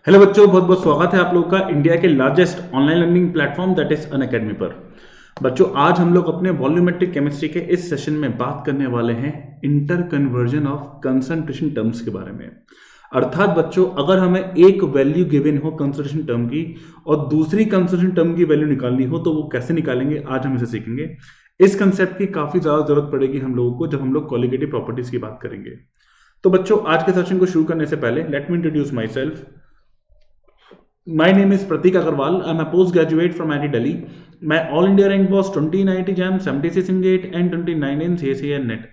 Hello बच्चों, बहुत बहुत स्वागत है आप लोगों का इंडिया के largest online learning platform that is Unacademy पर। बच्चों, आज हम लोग अपने वॉल्यूमेट्रिक केमिस्ट्री के इस सेशन में बात करने वाले हैं inter conversion of concentration terms के बारे में। अर्थात बच्चों, अगर हमें एक वैल्यू गिवन हो कंसंट्रेशन टर्म की और दूसरी कंसंट्रेशन टर्म की वैल्यू निकालनी हो तो वो कैसे निकालेंगे, आज हम इसे सीखेंगे। इस कंसेप्ट की काफी ज्यादा जरूरत पड़ेगी हम लोगों को जब हम लोग क्वालिटेटिव प्रॉपर्टीज की बात करेंगे। तो बच्चों, आज के सेशन को शुरू करने से पहले let me introduce my self. My name is Pratik Agarwal. I'm a postgraduate from IIT Delhi. My all India rank was 20 in IIT JAM, 76 in GATE and 29 in CSE and NET.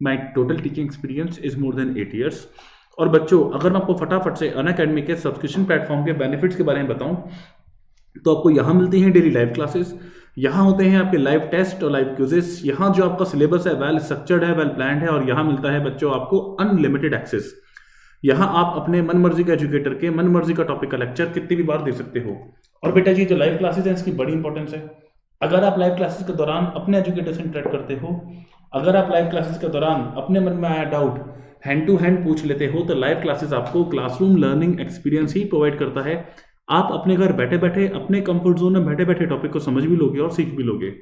My total teaching experience is more than 8 years. और बच्चों, अगर मैं आपको फटाफट से Unacademy के subscription platform के benefits के बारे में बताऊं तो आपको यहाँ मिलती हैं डेली लाइव क्लासेस, यहाँ होते हैं आपके लाइव टेस्ट और लाइव क्विजेस, यहाँ जो आपका सिलेबस है वेल स्ट्रक्चर्ड है, वेल प्लान्ड है, और यहाँ मिलता है बच्चों आपको अनलिमिटेड एक्सेस। यहाँ आप अपने मन मर्जी के एजुकेटर के मन मर्जी का टॉपिक का लेक्चर कितनी भी बार दे सकते हो। और बेटा जी, जो लाइव क्लासेस हैं इसकी बड़ी इंपॉर्टेंस है। अगर आप लाइव क्लासेस के दौरान अपने एजुकेटर से इंटरेक्ट करते हो, अगर आप लाइव क्लासेस के दौरान अपने मन में आया डाउट हैंड टू हैंड पूछ लेते हो, तो लाइव क्लासेस आपको क्लासरूम लर्निंग एक्सपीरियंस ही प्रोवाइड करता है। आप अपने घर बैठे बैठे अपने कंफर्ट जोन में बैठे बैठे टॉपिक को समझ भी लोगे और सीख भी लोगे।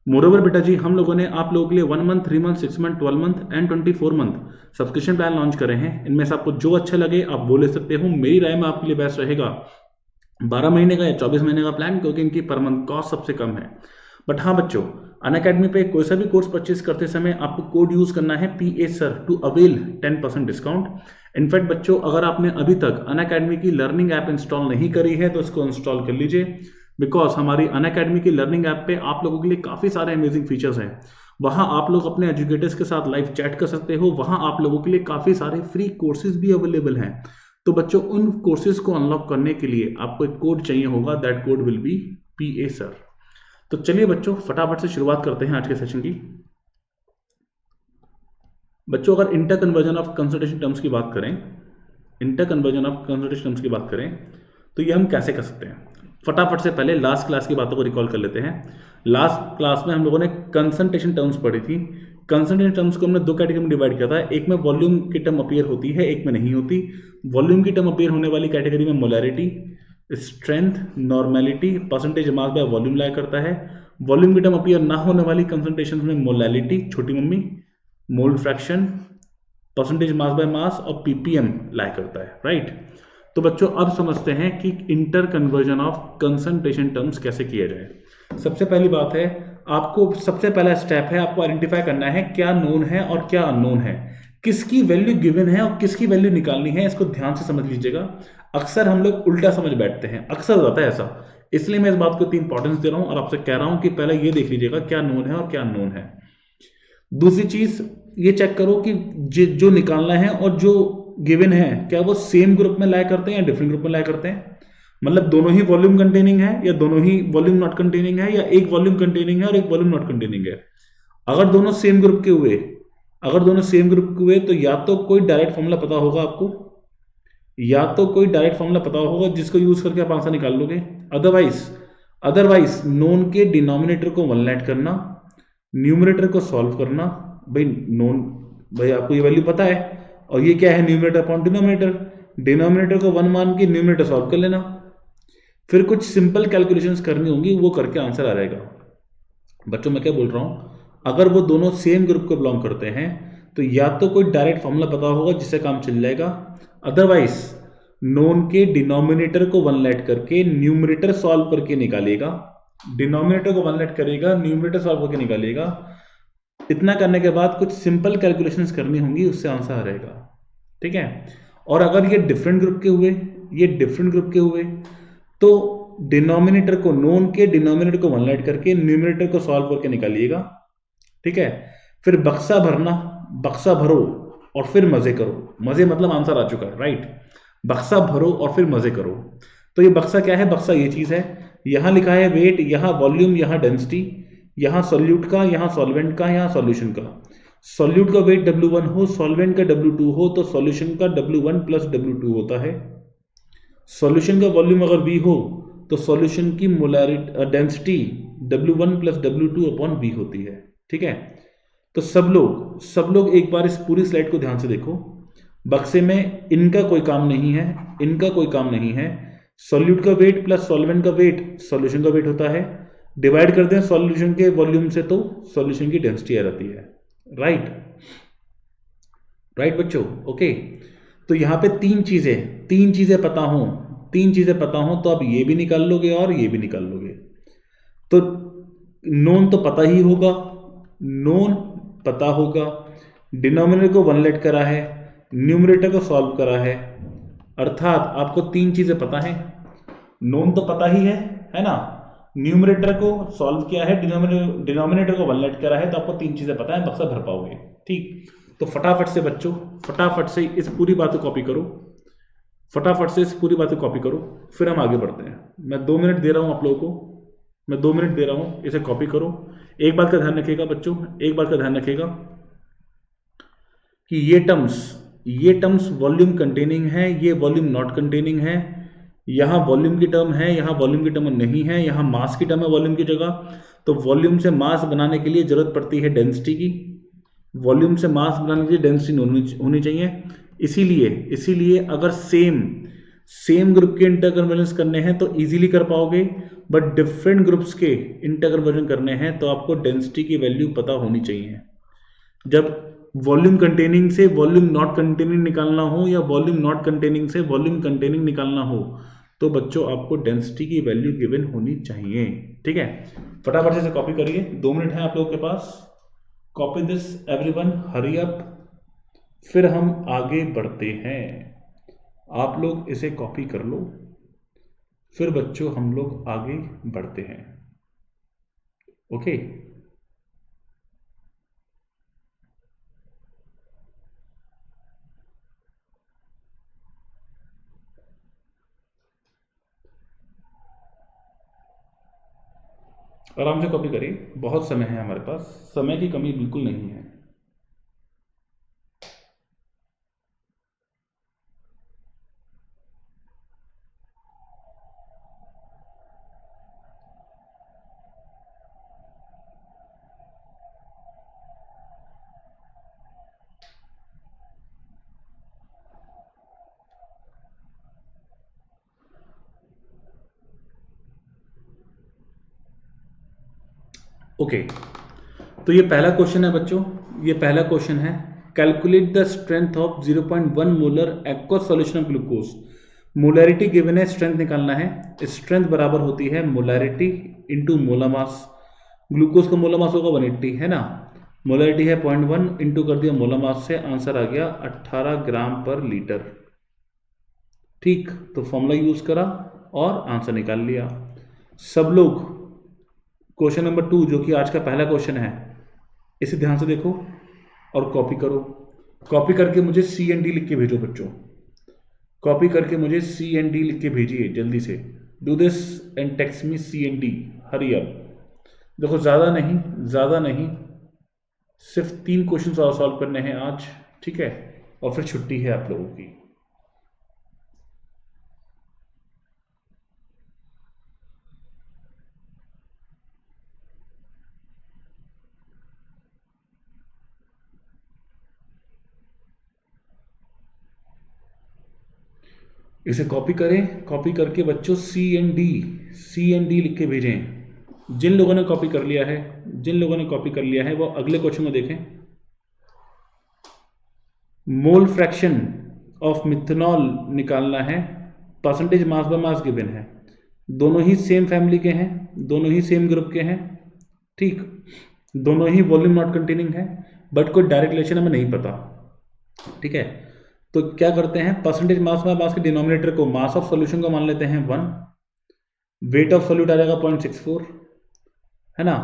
मोरओवर बेटा जी, हम लोगों ने आप लोगों के लिए 1 month, 3 month, 6 month, 12 month and 24 month subscription plan launch करे हैं। इनमें से आपको जो अच्छा लगे आप वो ले सकते हो। मेरी राय में आपके लिए बेस्ट रहेगा 12 महीने का या 24 महीने का प्लान, क्योंकि इनकी पर मंथ कॉस्ट सबसे कम है। बट हाँ बच्चों, अनअकैडमी पे कोई सा भी कोर्स परचेज करते समय आपको कोड यूज करना है PASIR to avail 10% discount. In fact बच्चों, अगर आपने अभी तक अनअकैडमी की लर्निंग ऐप इंस्टॉल नहीं करी है तो इसको इंस्टॉल कर लीजिए, बिकॉज हमारी अनअकैडमी की लर्निंग ऐप पे आप लोगों के लिए काफ़ी सारे अमेजिंग फीचर्स हैं। वहाँ आप लोग अपने एजुकेटर्स के साथ लाइव चैट कर सकते हो, वहाँ आप लोगों के लिए काफ़ी सारे फ्री कोर्सेज भी अवेलेबल हैं। तो बच्चों, उन कोर्सेज को अनलॉक करने के लिए आपको एक कोड चाहिए होगा, that code will be PASIR। तो चलिए बच्चों, फटाफट से शुरुआत करते हैं आज के सेशन की। बच्चों, अगर inter conversion of concentration terms की बात करें, inter conversion of concentration terms की बात करें तो ये हम कैसे कर सकते हैं। फटाफट से पहले लास्ट क्लास की बातों को रिकॉल कर लेते हैं। लास्ट क्लास में हम लोगों ने कंसंट्रेशन टर्म्स पढ़ी थी। कंसंट्रेशन टर्म्स को हमने दो कैटेगरी में डिवाइड किया था, एक में वॉल्यूम की टर्म अपीयर होती है, एक में नहीं होती। वॉल्यूम की टर्म अपीयर होने वाली कैटेगरी में molarity, strength, normality, percentage mass by volume लाया करता है। वॉल्यूम की टर्म अपीयर ना होने वाली कंसंट्रेशन में मोलैलिटी, छोटी mummy, mole fraction, percentage mass by mass और PPM लाया करता है, राइट। तो बच्चों, अब समझते हैं कि inter conversion of concentration terms कैसे किया जाए। सबसे पहली बात है, आपको सबसे पहला स्टेप है आपको आइडेंटिफाई करना है क्या नोन है और क्या अननोन है, किसकी वैल्यू गिवन है और किसकी वैल्यू निकालनी है। इसको ध्यान से समझ लीजिएगा। अक्सर हम लोग उल्टा समझ बैठते हैं, अक्सर हो जाता है ऐसा, इसलिए मैं इस बात को इतनी इंपॉर्टेंस दे रहा हूं और आपसे कह रहा हूं कि पहले ये देख लीजिएगा क्या नोन है और क्या अननोन है। दूसरी चीज ये चेक करो कि जो निकालना है और जो गिवन है क्या वो सेम ग्रुप में लाया करते हैं या डिफरेंट ग्रुप में लाया करते हैं। मतलब दोनों ही वॉल्यूम कंटेनिंग है या दोनों ही वॉल्यूम नॉट कंटेनिंग है या एक वॉल्यूम कंटेनिंग है और एक वॉल्यूम नॉट कंटेनिंग है। अगर दोनों सेम ग्रुप के हुए, अगर दोनों सेम ग्रुप के हुए तो या तो कोई डायरेक्ट फॉर्मूला पता होगा आपको, या तो कोई डायरेक्ट फॉर्मूला पता होगा जिसको यूज करके आप आंसर निकाल लोगे। अदरवाइज अदरवाइज नोन के डिनोमिनेटर को 1 लेट करना, न्यूमरेटर को सॉल्व करना। भाई नोन, भाई आपको ये वैल्यू पता है और ये क्या है, न्यूमरेटर अपॉन डिनोमिनेटर। डिनोमिनेटर को 1 मान के न्यूमरेटर सॉल्व कर लेना, फिर कुछ सिंपल कैलकुलेशंस करनी होंगी, वो करके आंसर आ जाएगा। बच्चों, मैं क्या बोल रहा हूं, अगर वो दोनों सेम ग्रुप को बिलोंग करते हैं तो या तो कोई डायरेक्ट फॉर्मूला पता होगा जिससे काम चल जाएगा, अदरवाइज नोन के डिनोमिनेटर को 1 लेट करके न्यूमरेटर सॉल्व करके निकालेगा। डिनोमिनेटर को 1 लेट करेगा, न्यूमरेटर सॉल्व करके निकालेगा। इतना करने के बाद कुछ सिंपल कैलकुलेशंस करनी होंगी, उससे आंसर आ जाएगा, ठीक है। और अगर ये डिफरेंट ग्रुप के हुए, ये डिफरेंट ग्रुप के हुए तो डिनोमिनेटर को, नोन के डिनोमिनेटर को 1 लेट करके न्यूमरेटर को सॉल्व करके निकालिएगा, ठीक है। फिर बक्सा भरना, बक्सा भरो और फिर मजे करो। मजे मतलब आंसर आ चुका है, राइट। बक्सा भरो और फिर मजे करो। तो ये बक्सा क्या है, बक्सा ये चीज है, यहां लिखा है वेट, यहां वॉल्यूम, यहां डेंसिटी, यहां सॉल्यूट का, यहां सॉल्वेंट का, यहां सॉल्यूशन का। सॉल्यूट का वेट W1 हो, सॉल्वेंट का W2 हो तो सॉल्यूशन का W1 प्लस W2 होता है। सॉल्यूशन का वॉल्यूम अगर V हो तो सॉल्यूशन की molarity density W1 plus W2 upon V होती है, ठीक है। तो सब लोग एक बार इस पूरी स्लाइड को ध्यान से देखो। बक्से में इनका कोई काम नहीं है, इनका कोई काम नहीं है। सॉल्यूट का वेट प्लस सॉल्वेंट का वेट सॉल्यूशन का वेट होता है, डिवाइड करते हैं सॉल्यूशन के वॉल्यूम से तो सॉल्यूशन की डेंसिटी आ जाती है। राइट राइट बच्चों, ओके। तो यहाँ पे तीन चीजें पता हो तो आप ये भी निकाल लोगे और ये भी निकाल लोगे। तो नोन तो पता ही होगा, नोन पता होगा, डिनोमिनेटर को 1 लेट करा है, न्यूमरेटर को सॉल्व करा है, अर्थात आपको तीन चीजें पता है। नोन तो पता ही है ना, न्यूमरेटर को सॉल्व किया है, डिनोमिनेटर को 1 लेट करा है, तो आपको तीन चीजें पता है, बक्सा भर पाओगे। ठीक, तो फटाफट से बच्चों, फटाफट से इस पूरी बात को कॉपी करो, फटाफट से इस पूरी बात को कॉपी करो, फिर हम आगे बढ़ते हैं। मैं 2 मिनट दे रहा हूं आप लोगों को, मैं 2 मिनट दे रहा हूं, इसे कॉपी करो। एक बात का ध्यान रखिएगा बच्चों, एक बात का ध्यान रखिएगा कि ये टर्म्स वॉल्यूम कंटेनिंग है, ये वॉल्यूम नॉट कंटेनिंग है। यहां वॉल्यूम की टर्म है, यहां वॉल्यूम की टर्म नहीं है, यहां मास की टर्म है वॉल्यूम की जगह। तो वॉल्यूम से मास बनाने के लिए जरूरत पड़ती है डेंसिटी की, वॉल्यूम से मास बनाने के लिए डेंसिटी होनी चाहिए। इसीलिए अगर सेम ग्रुप के इंटरकन्वर्जेंस करने हैं तो इजीली कर पाओगे, बट डिफरेंट ग्रुप्स के इंटरकन्वर्जन करने हैं तो आपको डेंसिटी की वैल्यू पता होनी चाहिए। जब वॉल्यूम कंटेनिंग से वॉल्यूम नॉट कंटेनिंग निकालना हो या वॉल्यूम नॉट कंटेनिंग से वॉल्यूम कंटेनिंग निकालना हो तो बच्चों आपको डेंसिटी की वैल्यू गिवन होनी चाहिए। ठीक है, फटाफट से कॉपी करिए, 2 मिनट है आप लोगों के पास। Copy this everyone, hurry up, फिर हम आगे बढ़ते हैं। आप लोग इसे कॉपी कर लो, फिर बच्चों हम लोग आगे बढ़ते हैं। ओके, आराम से कॉपी करिए, बहुत समय है हमारे पास, समय की कमी बिल्कुल नहीं है। ओके, तो ये पहला क्वेश्चन है बच्चों, ये पहला क्वेश्चन है, calculate the strength of 0.1 molar aqueous solution of glucose. Molarity given है, स्ट्रेंथ निकालना है। स्ट्रेंथ बराबर होती है molarity into molar mass. Glucose का मोलर मास होगा 180 है ना, मोलैरिटी है 0.1 इंटू कर दिया मोलर मास से, आंसर आ गया 18 ग्राम पर लीटर। ठीक, तो फॉर्मूला यूज करा और आंसर निकाल लिया। सब लोग क्वेश्चन नंबर 2 जो कि आज का पहला क्वेश्चन है, इसे ध्यान से देखो और कॉपी करो। कॉपी करके मुझे CND लिख के भेजो बच्चों, कॉपी करके मुझे CND लिख के भेजिए जल्दी से। Do this and text me CND, hurry up. देखो ज़्यादा नहीं, सिर्फ 3 क्वेश्चन सॉल्व करने हैं आज, ठीक है, और फिर छुट्टी है आप लोगों की। इसे कॉपी करें, कॉपी करके बच्चों CND लिख के भेजें। जिन लोगों ने कॉपी कर लिया है वो अगले क्वेश्चन को देखें। मोल फ्रैक्शन ऑफ मिथेनॉल निकालना है, percentage mass by mass given है। दोनों ही सेम फैमिली के हैं, दोनों ही सेम ग्रुप के हैं, ठीक, दोनों ही वॉल्यूम नॉट कंटेनिंग है, बट कोई डायरेक्ट रिलेशन हमें नहीं पता। ठीक है, तो क्या करते हैं, परसेंटेज मास बाय मास के डिनोमिनेटर को मास ऑफ सॉल्यूशन को मान लेते हैं 1, वेट ऑफ सॉल्यूट आ जाएगा 0.64 है ना,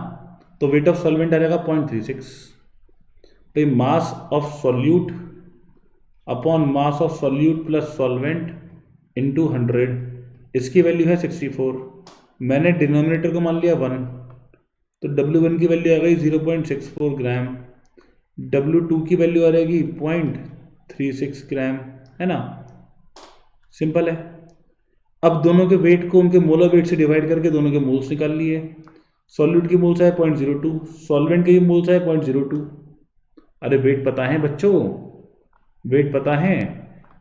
तो वेट ऑफ सॉल्वेंट आ जाएगा 0.36। तो mass of solute upon mass of solute plus solvent into 100, इसकी वैल्यू है 64। मैंने डिनोमिनेटर को मान लिया 1, तो W1 की वैल्यू आ गई 0.64 ग्राम, W2 की वैल्यू आ जाएगी 0.36 ग्राम, है ना, सिंपल है। अब दोनों के वेट को उनके मोलर वेट से डिवाइड करके दोनों के मोल्स निकाल लिए। सॉल्यूट की मोल्स है 0.02, सॉल्वेंट के मोल्स है 0.02। अरे वेट पता है बच्चों, वेट पता है,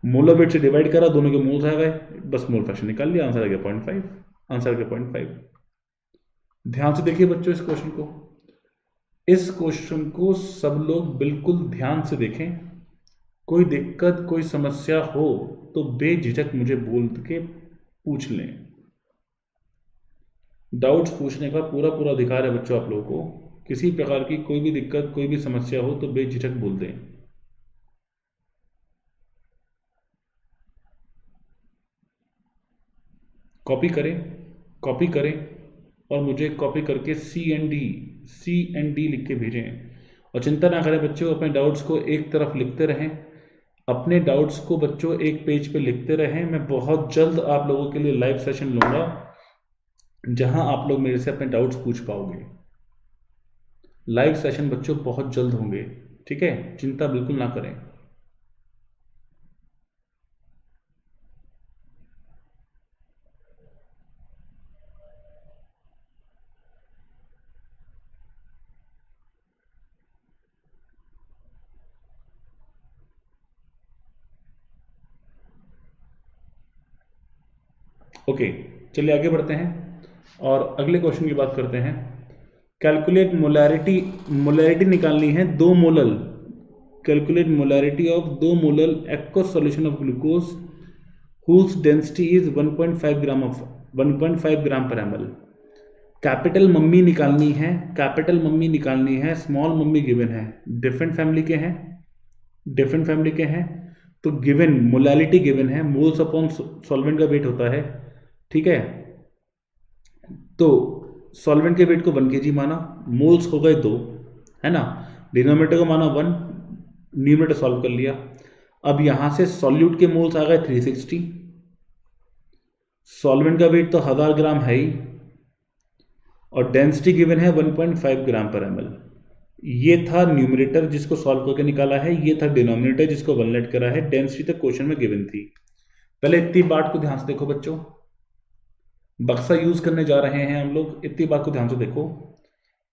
मोलर वेट से डिवाइड करा, दोनों के मोल्स आ गए, बस मोल फ्रैक्शन निकाल लिया, आंसर आ गया 0.5, आंसर आ गया 0.5। ध्यान से देखिए बच्चों इस क्वेश्चन को, इस क्वेश्चन को सब लोग बिल्कुल ध्यान से देखें। कोई दिक्कत कोई समस्या हो तो बेझिझक मुझे बोल के पूछ लें। डाउट्स पूछने का पूरा पूरा अधिकार है बच्चों आप लोगों को। किसी प्रकार की कोई भी दिक्कत कोई भी समस्या हो तो बेझिझक बोल दें। कॉपी करें, कॉपी करें और मुझे कॉपी करके C&D लिख के भेजें। और चिंता ना करें बच्चों, अपने डाउट्स को एक तरफ लिखते रहें, अपने डाउट्स को बच्चों एक पेज पे लिखते रहें। मैं बहुत जल्द आप लोगों के लिए लाइव सेशन लूँगा जहां आप लोग मेरे से अपने डाउट्स पूछ पाओगे। लाइव सेशन बच्चों बहुत जल्द होंगे, ठीक है, चिंता बिल्कुल ना करें। ओके, चलिए आगे बढ़ते हैं और अगले क्वेश्चन की बात करते हैं। कैलकुलेट मोलैरिटी, मोलैरिटी निकालनी है 2 molal, calculate molarity of 2 molal aqueous solution of glucose whose density is 1.5 gram of 1.5 ग्राम पर ml। कैपिटल मम्मी निकालनी है, कैपिटल मम्मी निकालनी है, स्मॉल मम्मी गिवन है, डिफरेंट फैमिली के हैं, डिफरेंट फैमिली के हैं। तो गिवन मोलैलिटी गिवन है, मोल्स अपॉन सॉल्वेंट का वेट होता है, ठीक है। तो सॉल्वेंट के वेट को 1 kg माना, मोल्स हो गए 2, है ना, डिनोमिनेटर को माना 1, न्यूमरेटर सॉल्व कर लिया। अब यहां से सॉल्यूट के मोल्स आ गए 360, सॉल्वेंट का वेट तो 1000 ग्राम है ही, और डेंसिटी गिवन है 1.5 ग्राम पर ml। ये था न्यूमरेटर जिसको सॉल्व करके निकाला है, ये था डिनोमिनेटर जिसको 1 लेट करा है। डेंसिटी तो क्वेश्चन में गिवन थी। पहले इतनी बात को ध्यान से देखो बच्चों, बक्सा यूज करने जा रहे हैं हम लोग, इतनी बात को ध्यान से देखो।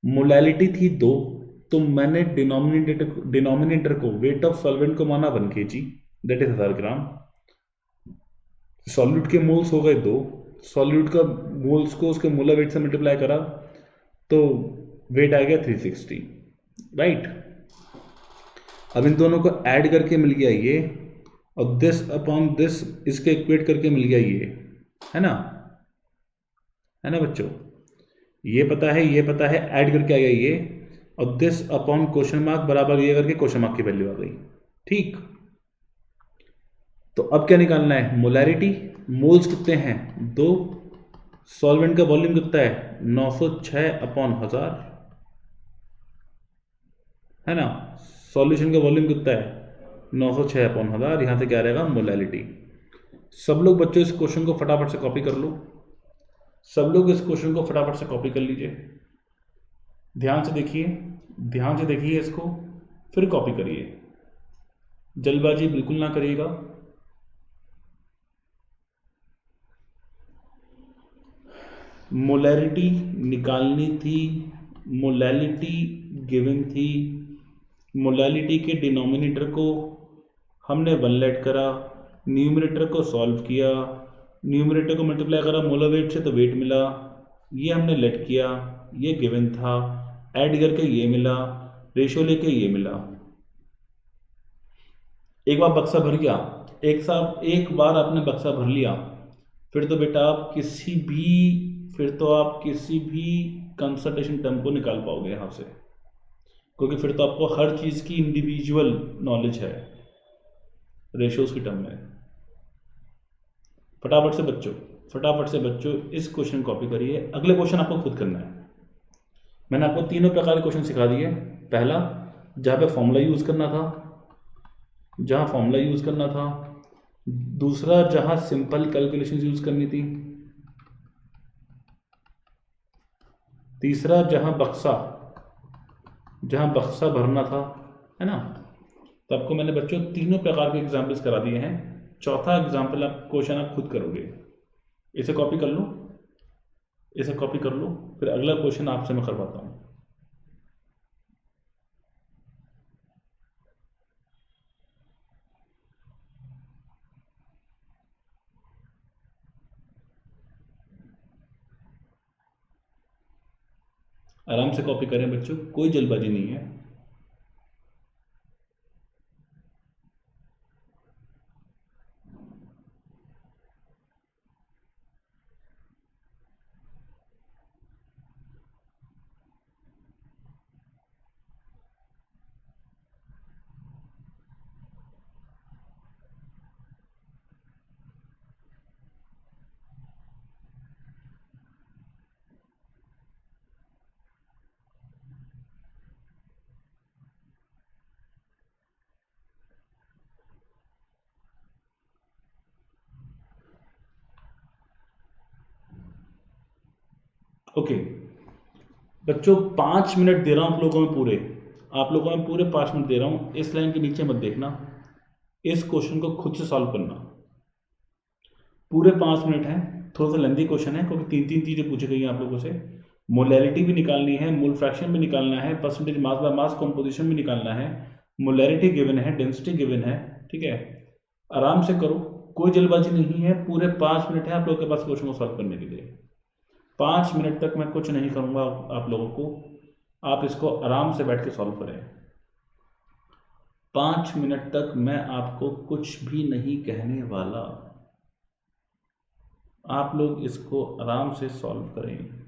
मोलैलिटी थी 2, तो मैंने डिनोमिनेटर को वेट ऑफ सॉल्वेंट को माना 1 kg, that is 1000 gram. Solute के मोल्स हो गए 2, सॉल्यूट का मोल्स को उसके मोलर वेट से मल्टीप्लाई करा तो वेट आ गया 360, राइट। अब इन दोनों को ऐड करके मिल गया ये, और दिस अपॉन दिस इसके इक्वेट करके मिल गया ये, है ना, है ना बच्चों, ये पता है, ये पता है, ऐड करके आ गया ये, और दिस अपॉन क्वेश्चन मार्क बराबर ये करके क्वेश्चन मार्क की वैल्यू आ गई, ठीक। तो अब क्या निकालना है, मोलैरिटी, मोल्स कितने हैं 2, सॉल्वेंट का वॉल्यूम कितना है 906 अपॉन 1000, है ना, सॉल्यूशन का वॉल्यूम कितना है 906 अपॉन 1000, यहां से क्या रहेगा मोलैलिटी। सब लोग बच्चों इस क्वेश्चन को फटाफट से कॉपी कर लो, सब लोग इस क्वेश्चन को फटाफट से कॉपी कर लीजिए। ध्यान से देखिए, ध्यान से देखिए इसको, फिर कॉपी करिए, जल्दबाजी बिल्कुल ना करिएगा। मोलैरिटी निकालनी थी, मोलैलिटी गिवन थी, मोलैलिटी के डिनोमिनेटर को हमने 1 लेट करा, न्यूमरेटर को सॉल्व किया, न्यूमरेटर को मल्टीप्लाई करा मोलर वेट से तो वेट मिला, ये हमने लेट किया, ये गिवन था, ऐड करके ये मिला, रेशियो लेके ये मिला। एक बार बक्सा भर गया, एक बार आपने बक्सा भर लिया, फिर तो बेटा आप किसी भी, फिर तो आप किसी भी कंसल्टेशन टर्म को निकाल पाओगे यहाँ से, क्योंकि फिर तो आपको हर चीज़ की इंडिविजुअल नॉलेज है रेशियोज की टर्म में। फटाफट से बच्चों, फटाफट से बच्चों इस क्वेश्चन कॉपी करिए। अगले क्वेश्चन आपको खुद करना है। मैंने आपको तीनों प्रकार के क्वेश्चन सिखा दिए। पहला जहाँ पे फॉर्मूला यूज़ करना था, जहाँ फॉर्मूला यूज़ करना था, दूसरा जहाँ सिंपल कैलकुलेशन यूज़ करनी थी, तीसरा जहाँ बक्सा भरना था, है ना। तो आपको मैंने बच्चों तीनों प्रकार के एग्जाम्पल्स करा दिए हैं। चौथा एग्जाम्पल आप क्वेश्चन आप खुद करोगे। इसे कॉपी कर लो, इसे कॉपी कर लो, फिर अगला क्वेश्चन आपसे मैं करवाता हूँ। आराम से कॉपी करें बच्चों, कोई जल्दबाजी नहीं है। ओके बच्चों, 5 मिनट दे रहा हूं आप लोगों में पूरे, आप लोगों में पूरे 5 मिनट दे रहा हूं। इस लाइन के नीचे मत देखना, इस क्वेश्चन को खुद से सॉल्व करना। पूरे 5 मिनट है, थोड़ा सा लेंदी क्वेश्चन है क्योंकि 3 3 चीजें पूछी गई हैं आप लोगों से। मोलैरिटी भी निकालनी है, मोल फ्रैक्शन भी निकालना है, percentage mass by mass composition भी निकालना है, मोलैरिटी गिवन है, डेंसिटी गिवन है। ठीक है, आराम से करो, कोई जल्दबाजी नहीं है। पूरे 5 मिनट है आप लोगों के पास क्वेश्चन को सॉल्व करने के लिए। 5 मिनट तक मैं कुछ नहीं करूंगा आप लोगों को, आप इसको आराम से बैठ के सॉल्व करें। 5 मिनट तक मैं आपको कुछ भी नहीं कहने वाला, आप लोग इसको आराम से सॉल्व करें।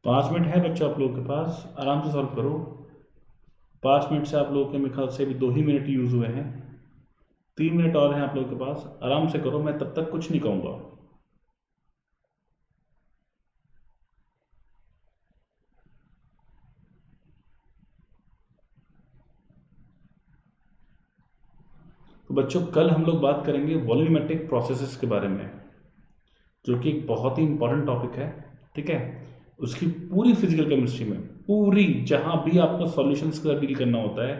पाँच मिनट है बच्चों आप लोगों के पास, आराम से सॉल्व करो। 5 मिनट से आप लोगों के मेरे ख्याल से भी 2 ही मिनट यूज हुए हैं, 3 मिनट और हैं आप लोगों के पास, आराम से करो, मैं तब तक कुछ नहीं कहूंगा। तो बच्चों कल हम लोग बात करेंगे वॉल्यूमेट्रिक प्रोसेसेस के बारे में, जो कि एक बहुत ही इंपॉर्टेंट टॉपिक है। ठीक है, उसकी पूरी फिजिकल केमिस्ट्री में, पूरी जहां भी आपको सॉल्यूशंस के साथ डील करना होता है,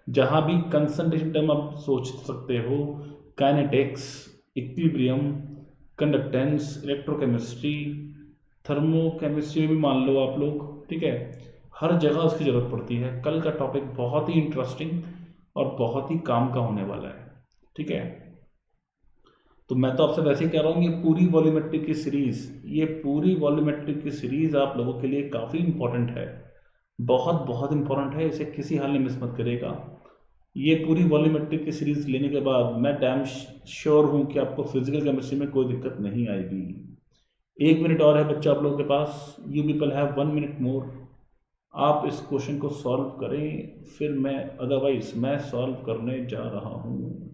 जहां भी कंसंट्रेशन टर्म आप सोच सकते हो, kinetics, equilibrium, conductance, electrochemistry, thermochemistry में भी मान लो आप लोग। ठीक है, हर जगह उसकी जरूरत पड़ती है। कल का टॉपिक बहुत ही इंटरेस्टिंग और बहुत ही काम का होने वाला है। ठीक है, तो मैं तो आपसे वैसे ही कह रहा हूँ, ये पूरी वॉल्यूमेट्रिक की सीरीज, ये पूरी वॉल्यूमेट्रिक की सीरीज आप लोगों के लिए काफ़ी इंपॉर्टेंट है, बहुत बहुत इंपॉर्टेंट है, इसे किसी हाल में मिस मत करेगा। ये पूरी वॉल्यूमेट्रिक की सीरीज लेने के बाद मैं डैम श्योर हूँ कि आपको फिजिकल केमिस्ट्री में कोई दिक्कत नहीं आएगी। 1 मिनट और है बच्चा आप लोगों के पास, you people have 1 minute more. आप इस क्वेश्चन को सॉल्व करें, फिर मैं अदरवाइज मैं सॉल्व करने जा रहा हूँ।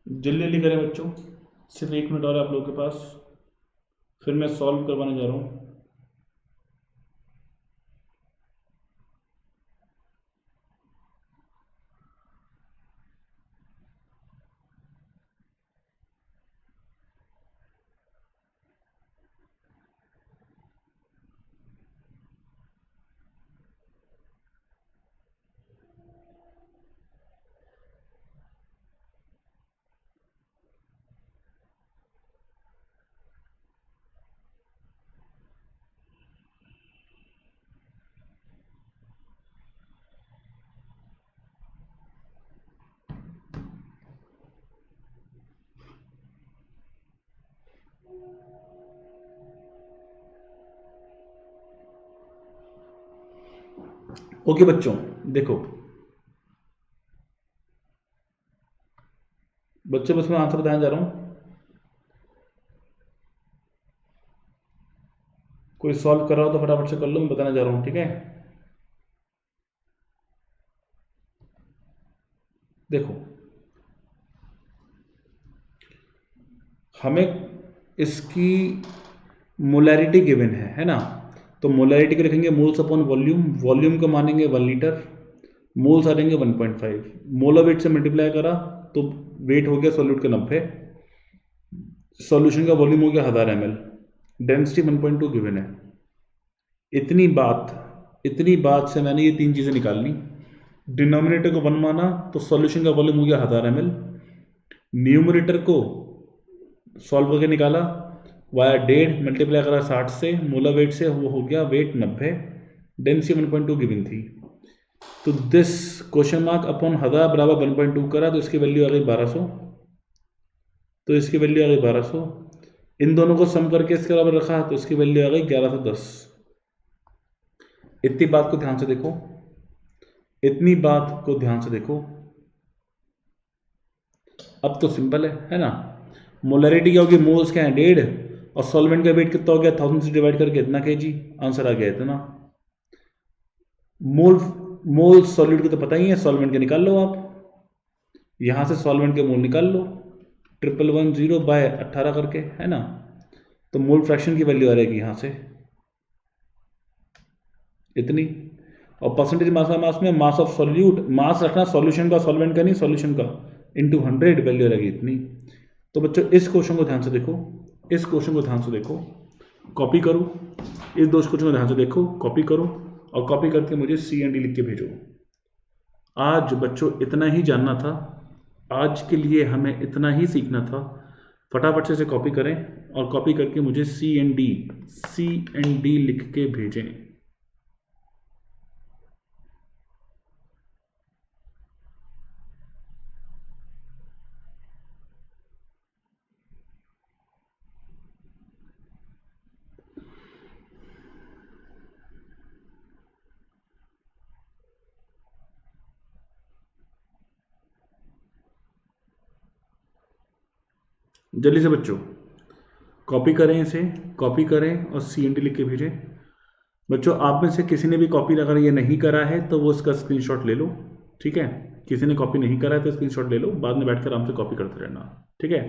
जल्दी जल्दी करें बच्चों, सिर्फ 1 मिनट और है आप लोगों के पास, फिर मैं सॉल्व करवाने जा रहा हूँ। ओके बच्चों, देखो बच्चों, बस मैं आंसर बताने जा रहा हूं, कोई सॉल्व कर रहा हो तो फटाफट से कर लो, मैं बताने जा रहा हूं, ठीक है। देखो, हमें इसकी मोलैरिटी गिवन है ना। तो मोलैरिटी को लिखेंगे मोल्स अपॉन वॉल्यूम, वॉल्यूम को मानेंगे 1 लीटर, मोल्स आ जाएंगे 1.5, मोलर वेट से मल्टीप्लाई करा तो वेट हो गया सॉल्यूट का 90, सॉल्यूशन का वॉल्यूम हो गया 1000 ml, डेंसिटी 1.2 गिवन है। इतनी बात से मैंने ये 3 चीज़ें निकाल ली। डिनोमिनेटर को 1 माना तो सॉल्यूशन का वॉल्यूम हो गया 1000 ml, न्यूमरेटर को सॉल्व करके निकाला, वाया 1.5 मल्टीप्लाई करा 60 से, मोलर वेट से, वो हो गया वेट 90, डेंसिटी 1.2 गिवन थी। तो दिस क्वेश्चन मार्क अपॉन 1000 बराबर 1.2 करा तो इसकी वैल्यू आ गई 1200, तो इसकी वैल्यू आ गई 1200। इन दोनों को सम करके इसके बराबर रखा तो इसकी वैल्यू आ गई 1110। इतनी बात को ध्यान से देखो, इतनी बात को ध्यान से देखो। अब तो सिंपल है ना। मोलरिटी क्या होगी, मोल्स क्या है 1.5, और सॉल्वेंट का वेट कितना हो गया 1000 से डिवाइड करके इतना kg, आंसर आ गया इतना। मोल सॉल्यूट को तो पता ही है, सॉल्वेंट के निकाल लो आप, यहां से सॉल्वेंट के मोल निकाल लो 1110 बाय 18 करके, है ना। तो मोल फ्रैक्शन की वैल्यू आ रहेगी यहां से इतनी, और परसेंटेज मास में मास ऑफ सॉल्यूट, मास रखना सॉल्यूशन का, सॉल्वेंट का नहीं, सॉल्यूशन का, इंटू 100 वैल्यू रहेगी इतनी। तो बच्चों इस क्वेश्चन को ध्यान से देखो, इस क्वेश्चन को ध्यान से देखो, कॉपी करो, इस दो क्वेश्चन को ध्यान से देखो, कॉपी करो, और कॉपी करके मुझे C&D लिख के भेजो। आज बच्चों इतना ही जानना था, आज के लिए हमें इतना ही सीखना था। फटाफट से इसे कॉपी करें और कॉपी करके मुझे C&D लिख के भेजें। जल्दी से बच्चों कॉपी करें, इसे कॉपी करें और C&D लिख के भेजें। बच्चों आप में से किसी ने भी कॉपी अगर ये नहीं करा है तो वो इसका स्क्रीनशॉट ले लो, ठीक है। किसी ने कॉपी नहीं करा है तो स्क्रीनशॉट ले लो, बाद में बैठकर आराम से कॉपी करते रहना, ठीक है।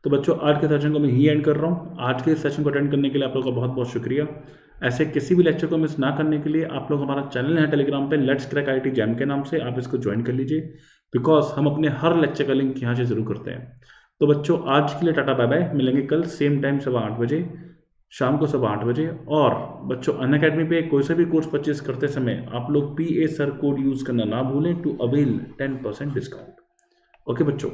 तो बच्चों आज के सेशन को मैं यही एंड कर रहा हूँ। आज के सेशन को अटेंड करने के लिए आप लोगों का बहुत बहुत शुक्रिया। ऐसे किसी भी लेक्चर को मिस ना करने के लिए आप लोग हमारा चैनल है टेलीग्राम पे, लेट्स क्रैक IIT जैम के नाम से, आप इसको ज्वाइन कर लीजिए, बिकॉज हम अपने हर लेक्चर का लिंक यहाँ से जरूर करते हैं। तो बच्चों आज के लिए टाटा बाय बाय, मिलेंगे कल सेम टाइम 8:15 बजे, शाम को 8:15 बजे। और बच्चों अनअकैडमी पे कोई सा भी कोर्स परचेज करते समय आप लोग PA सर कोड यूज करना ना भूलें टू अवेल 10% डिस्काउंट। ओके बच्चों।